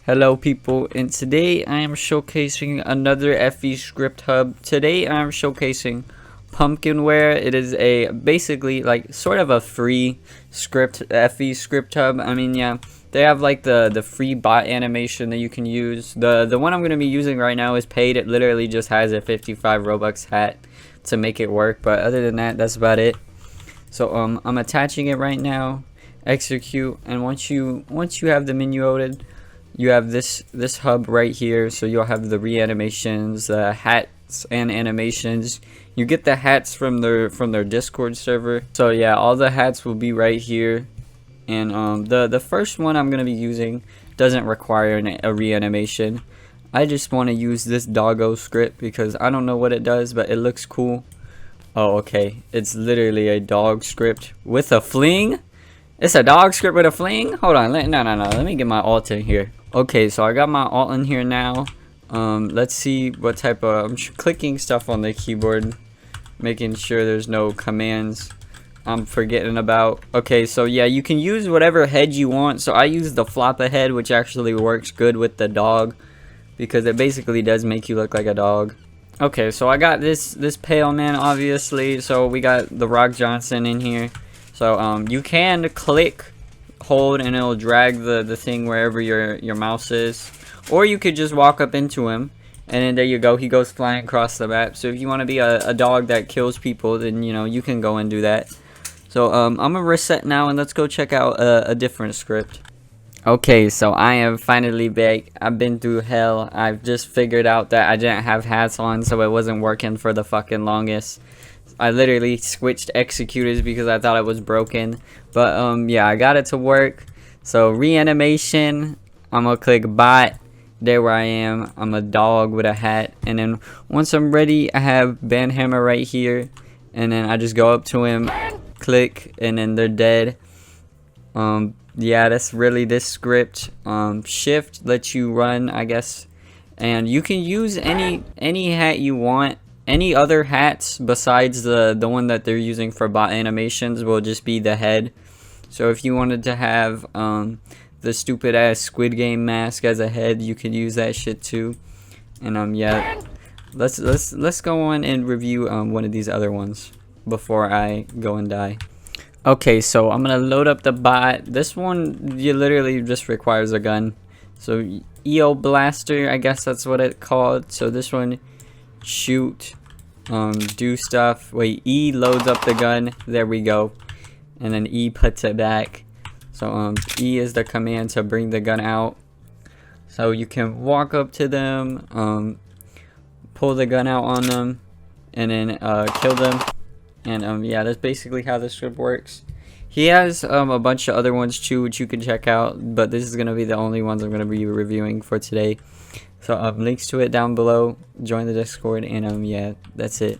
Hello people, and today I am showcasing another FE script hub. Today I am showcasing PumpkinWare. It is a basically like sort of a free script FE script hub. I mean, yeah, they have like the free bot animation that you can use. The one I'm going to be using right now is paid. It literally just has a 55 Robux hat to make it work, but other than that, that's about it. So I'm attaching it right now. Execute, and once you have the menu loaded, you have this hub right here. So you'll have the reanimations, hats and animations. You get the hats from their Discord server. So yeah, all the hats will be right here. And the first one I'm gonna be using doesn't require a reanimation. I just want to use this doggo script because I don't know what it does, but it looks cool. Oh, okay, it's literally a dog script with a fling. It's a dog script with a fling? Hold on, no, let me get my alt in here. Okay, so I got my alt in here now. Let's see what type of, I'm clicking stuff on the keyboard, making sure there's no commands I'm forgetting about. Okay, so yeah, you can use whatever head you want. So I use the flop head, which actually works good with the dog because it basically does make you look like a dog. Okay, so I got this pale man, obviously. So we got the Rock Johnson in here. So you can click, hold, and it'll drag the thing wherever your mouse is, or you could just walk up into him, and then there you go, he goes flying across the map. So if you want to be a dog that kills people, then you know you can go and do that. So I'm gonna reset now, and let's go check out a different script. Okay, so I am finally back. I've been through hell. I've just figured out that I didn't have hats on, so it wasn't working for the fucking longest. I literally switched executors because I thought it was broken. But yeah, I got it to work. So reanimation, I'm gonna click bot. There where I am. I'm a dog with a hat. And then once I'm ready, I have Banhammer right here. And then I just go up to him, click, and then they're dead. Yeah, that's really this script. Shift lets you run, I guess. And you can use any hat you want. Any other hats besides the one that they're using for bot animations will just be the head. So if you wanted to have the stupid ass Squid Game mask as a head, you could use that shit too. And yeah, let's go on and review one of these other ones before I go and die. Okay, so I'm gonna load up the bot. This one you literally just requires a gun. So EO blaster, I guess that's what it's called. So this one, shoot, do stuff. Wait, E loads up the gun. There we go. And then E puts it back. So E is the command to bring the gun out. So you can walk up to them, pull the gun out on them, and then kill them. And yeah, that's basically how the script works. He has a bunch of other ones too, which you can check out, but this is gonna be the only ones I'm gonna be reviewing for today. So links to it down below. Join the Discord, and yeah, that's it.